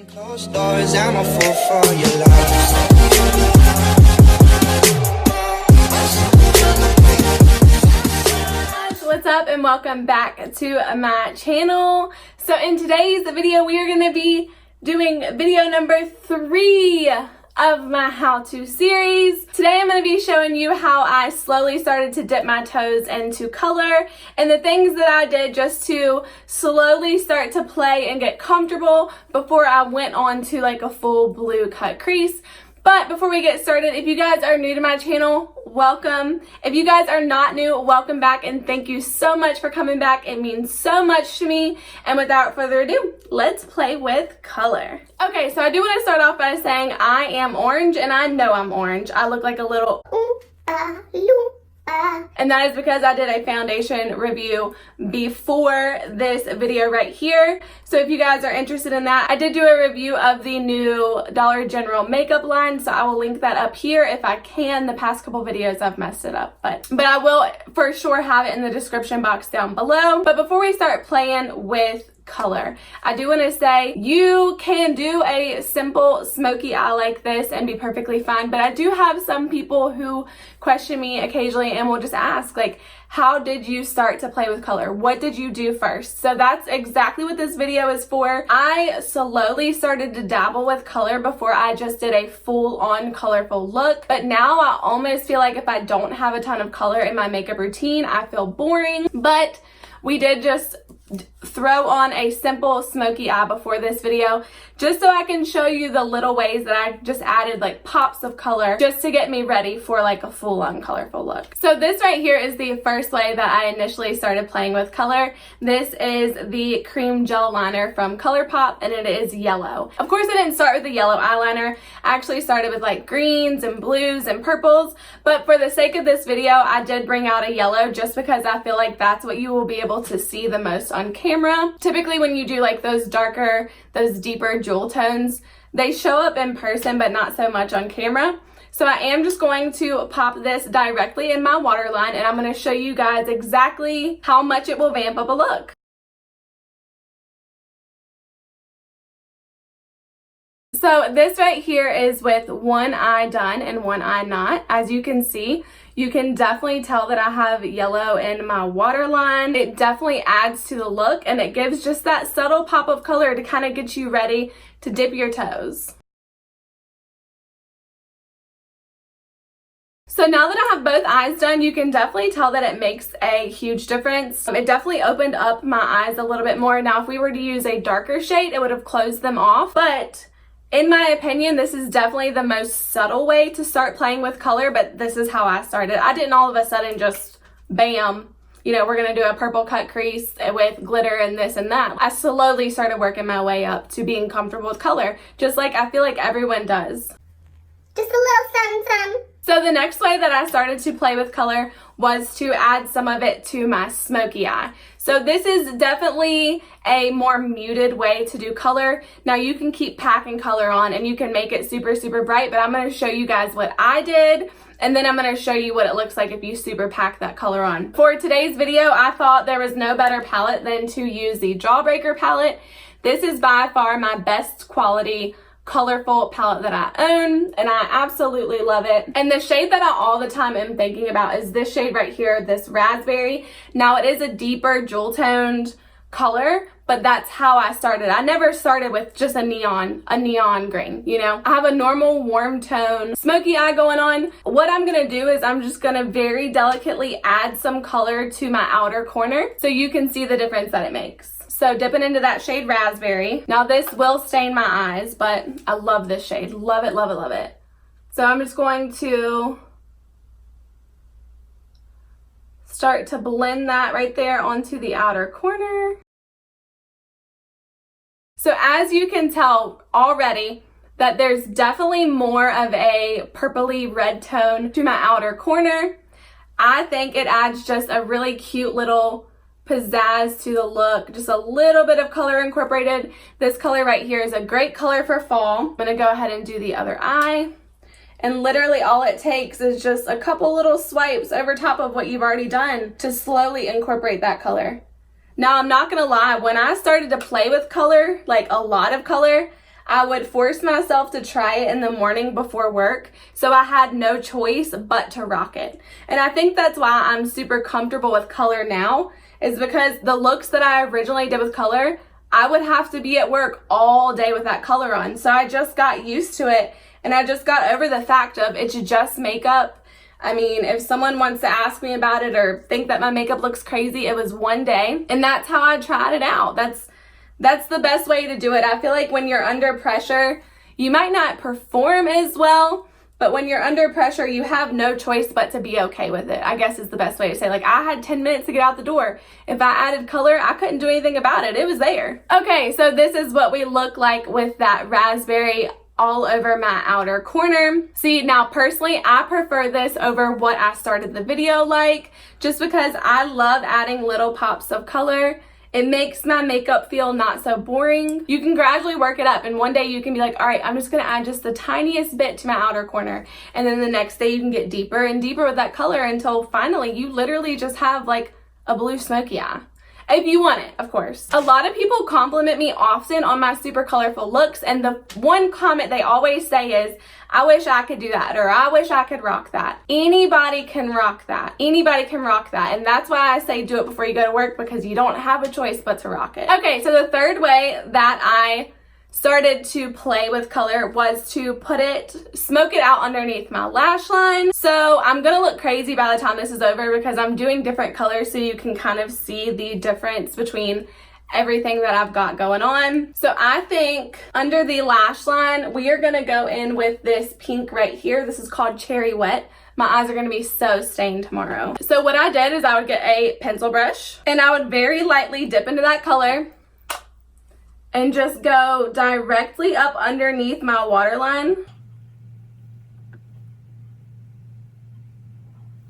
Closed doors, I'm a fool for your love. What's up and welcome back to my channel. So in today's video we are going to be doing video number 3 of my how-to series. Today I'm going to be showing you how I slowly started to dip my toes into color and the things that I did just to slowly start to play and get comfortable before I went on to like a full blue cut crease. But before we get started, if you guys are new to my channel, welcome. If you guys are not new, welcome back and thank you so much for coming back. It means so much to me. And without further ado, let's play with color. Okay, so I do want to start off by saying I am orange and I know I'm orange. I look like a little and that is because I did a foundation review before this video right here. So if you guys are interested in that, I did do a review of the new Dollar General makeup line, so I will link that up here if I can. The past couple videos I've messed it up, but I will for sure have it in the description box down below. But before we start playing with color, I do want to say you can do a simple smoky eye like this and be perfectly fine, but I do have some people who question me occasionally and will just ask, like, how did you start to play with color? What did you do first? So that's exactly what this video is for. I slowly started to dabble with color before I just did a full-on colorful look, but now I almost feel like if I don't have a ton of color in my makeup routine, I feel boring. But we did just throw on a simple smoky eye before this video just so I can show you the little ways that I just added like pops of color just to get me ready for like a full-on colorful look. So this right here is the first way that I initially started playing with color. This is the cream gel liner from ColourPop and it is yellow. Of course I didn't start with the yellow eyeliner. I actually started with like greens and blues and purples, but for the sake of this video I did bring out a yellow just because I feel like that's what you will be able to see the most on camera. Typically when you do like those darker, those deeper jewel tones, they show up in person but not so much on camera. So I am just going to pop this directly in my waterline and I'm going to show you guys exactly how much it will vamp up a look. So this right here is with one eye done and one eye not. As you can see, you can definitely tell that I have yellow in my waterline. It definitely adds to the look and it gives just that subtle pop of color to kind of get you ready to dip your toes. So now that I have both eyes done, you can definitely tell that it makes a huge difference. It definitely opened up my eyes a little bit more. Now if we were to use a darker shade, it would have closed them off, but in my opinion, this is definitely the most subtle way to start playing with color, but this is how I started. I didn't all of a sudden just, bam, you know, we're going to do a purple cut crease with glitter and this and that. I slowly started working my way up to being comfortable with color, just like I feel like everyone does. Just a little something. So the next way that I started to play with color was to add some of it to my smoky eye. So this is definitely a more muted way to do color. Now you can keep packing color on and you can make it super, super bright, but I'm going to show you guys what I did and then I'm going to show you what it looks like if you super pack that color on. For today's video, I thought there was no better palette than to use the Jawbreaker palette. This is by far my best quality colorful palette that I own and I absolutely love it. And the shade that I all the time am thinking about is this shade right here, this raspberry. Now it is a deeper jewel toned color, but that's how I started. I never started with just a neon green, you know. I have a normal warm tone smoky eye going on. What I'm gonna do is I'm just gonna very delicately add some color to my outer corner so you can see the difference that it makes. So dipping into that shade raspberry. Now this will stain my eyes, but I love this shade. Love it, love it, love it. So I'm just going to start to blend that right there onto the outer corner. So as you can tell already that there's definitely more of a purpley red tone to my outer corner. I think it adds just a really cute little pizzazz to the look, just a little bit of color incorporated. This color right here is a great color for fall. I'm gonna go ahead and do the other eye. And literally all it takes is just a couple little swipes over top of what you've already done to slowly incorporate that color. Now I'm not gonna lie, when I started to play with color, like a lot of color, I would force myself to try it in the morning before work, so I had no choice but to rock it. And I think that's why I'm super comfortable with color now, is because the looks that I originally did with color, I would have to be at work all day with that color on. So I just got used to it, and I just got over the fact of it's just makeup. I mean, if someone wants to ask me about it or think that my makeup looks crazy, it was one day, and that's how I tried it out. That's the best way to do it. I feel like when you're under pressure, you might not perform as well, but when you're under pressure, you have no choice but to be okay with it, I guess is the best way to say. Like, I had 10 minutes to get out the door. If I added color, I couldn't do anything about it. It was there. Okay, so this is what we look like with that raspberry all over my outer corner. See, now personally, I prefer this over what I started the video like, just because I love adding little pops of color. It makes my makeup feel not so boring. You can gradually work it up, and one day you can be like, all right, I'm just gonna add just the tiniest bit to my outer corner. And then the next day you can get deeper and deeper with that color until finally you literally just have like a blue smoky eye. If you want it, of course. A lot of people compliment me often on my super colorful looks, and the one comment they always say is, I wish I could do that, or I wish I could rock that. Anybody can rock that. Anybody can rock that. And that's why I say do it before you go to work, because you don't have a choice but to rock it. Okay, so the third way that I started to play with color was to smoke it out underneath my lash line. So I'm gonna look crazy by the time this is over because I'm doing different colors so you can kind of see the difference between everything that I've got going on. So I think under the lash line, we are gonna go in with this pink right here. This is called Cherry Wet. My eyes are gonna be so stained tomorrow. So what I did is I would get a pencil brush and I would very lightly dip into that color and just go directly up underneath my waterline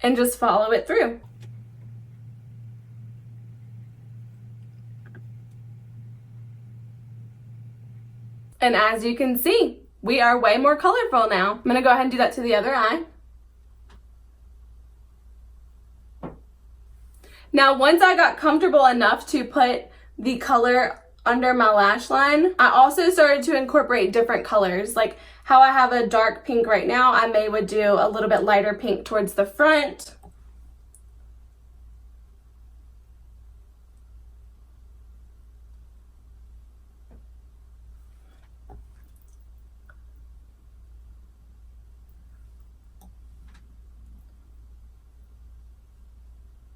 and just follow it through. And as you can see, we are way more colorful now. I'm gonna go ahead and do that to the other eye. Now, once I got comfortable enough to put the color under my lash line, I also started to incorporate different colors. Like how I have a dark pink right now, I would do a little bit lighter pink towards the front.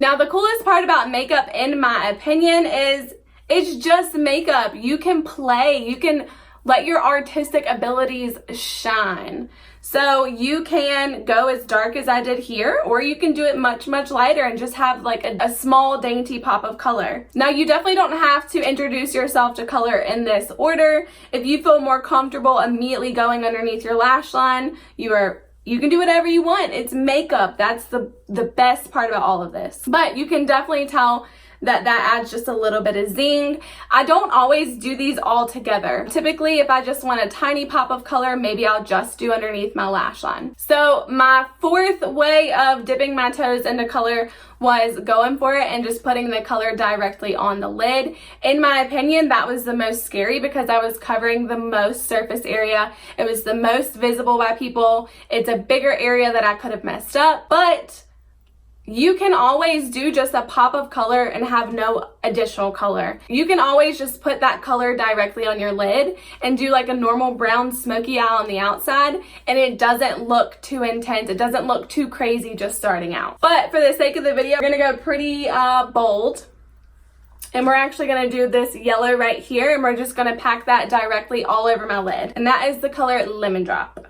Now, the coolest part about makeup, in my opinion, is it's just makeup. You can play. You can let your artistic abilities shine. So you can go as dark as I did here, or you can do it much, much lighter and just have like a small dainty pop of color. Now, you definitely don't have to introduce yourself to color in this order. If you feel more comfortable immediately going underneath your lash line, you can do whatever you want. It's makeup. That's the best part about all of this. But you can definitely tell that adds just a little bit of zing. I don't always do these all together. Typically, if I just want a tiny pop of color, maybe I'll just do underneath my lash line. So my fourth way of dipping my toes into color was going for it and just putting the color directly on the lid. In my opinion, that was the most scary because I was covering the most surface area. It was the most visible by people. It's a bigger area that I could have messed up, but you can always do just a pop of color and have no additional color. You can always just put that color directly on your lid and do like a normal brown smoky eye on the outside, and it doesn't look too intense. It doesn't look too crazy just starting out. But for the sake of the video, we're gonna go pretty bold. And we're actually gonna do this yellow right here, and we're just gonna pack that directly all over my lid. And that is the color Lemon Drop.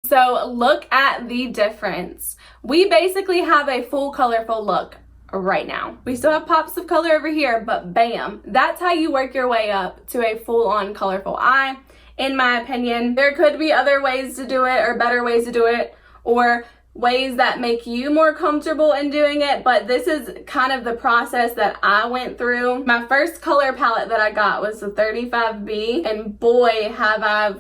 So look at the difference. We basically have a full colorful look right now. We still have pops of color over here, but bam, that's how you work your way up to a full-on colorful eye. In my opinion, there could be other ways to do it or better ways to do it or ways that make you more comfortable in doing it, but this is kind of the process that I went through. My first color palette that I got was the 35B, and boy, have I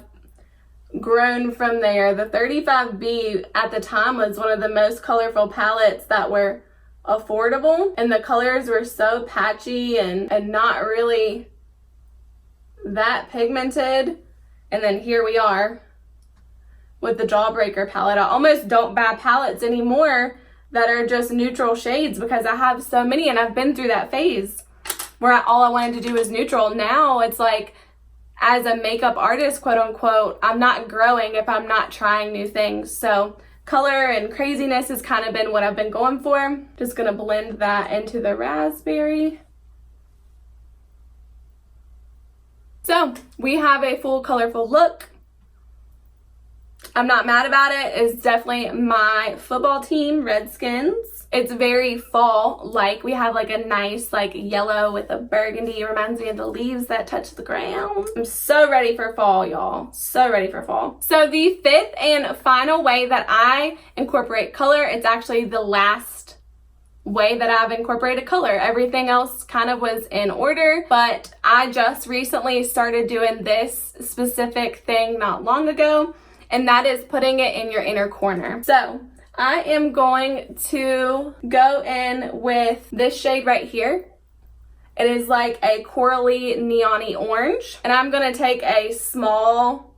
grown from there. The 35B at the time was one of the most colorful palettes that were affordable, and the colors were so patchy and not really that pigmented. And then here we are with the Jawbreaker palette. I almost don't buy palettes anymore that are just neutral shades because I have so many, and I've been through that phase where all I wanted to do was neutral. Now it's like, as a makeup artist, quote unquote, I'm not growing if I'm not trying new things. So color and craziness has kind of been what I've been going for. Just gonna blend that into the raspberry. So we have a full colorful look. I'm not mad about it. It's definitely my football team, Redskins. It's very fall-like. We have like a nice like yellow with a burgundy. It reminds me of the leaves that touch the ground. I'm so ready for fall, y'all. So ready for fall. So the fifth and final way that I incorporate color, it's actually the last way that I've incorporated color. Everything else kind of was in order, but I just recently started doing this specific thing not long ago, and that is putting it in your inner corner. So I am going to go in with this shade right here. It is like a corally neon-y orange, and I'm gonna take a small,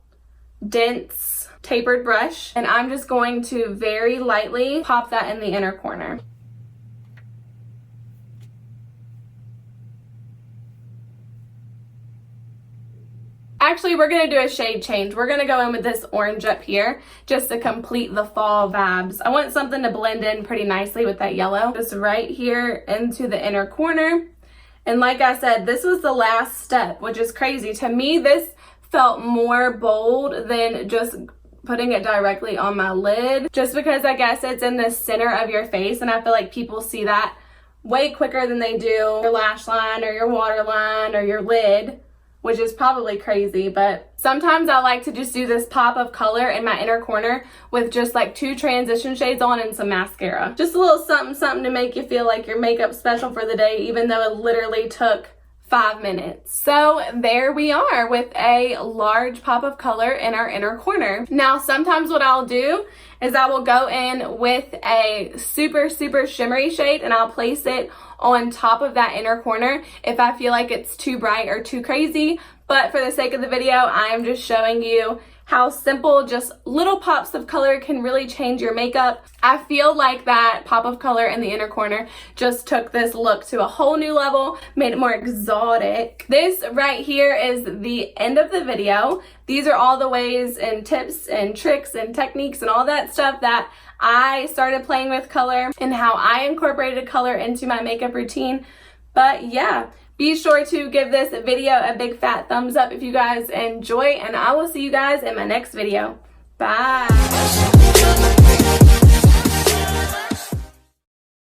dense, tapered brush, and I'm just going to very lightly pop that in the inner corner. Actually, we're going to do a shade change. We're going to go in with this orange up here just to complete the fall vibes. I want something to blend in pretty nicely with that yellow. Just right here into the inner corner. And like I said, this was the last step, which is crazy. To me, this felt more bold than just putting it directly on my lid. Just because I guess it's in the center of your face, and I feel like people see that way quicker than they do your lash line or your waterline or your lid, which is probably crazy, but sometimes I like to just do this pop of color in my inner corner with just like 2 transition shades on and some mascara. Just a little something to make you feel like your makeup special for the day, even though it literally took 5 minutes. So there we are with a large pop of color in our inner corner. Now, sometimes what I'll do is I will go in with a super shimmery shade, and I'll place it on top of that inner corner if I feel like it's too bright or too crazy. But for the sake of the video, I am just showing you how simple just little pops of color can really change your makeup. I feel like that pop of color in the inner corner just took this look to a whole new level, made it more exotic. This right here is the end of the video. These are all the ways and tips and tricks and techniques and all that stuff that I started playing with color and how I incorporated color into my makeup routine. But yeah, be sure to give this video a big fat thumbs up if you guys enjoy, and I will see you guys in my next video. Bye.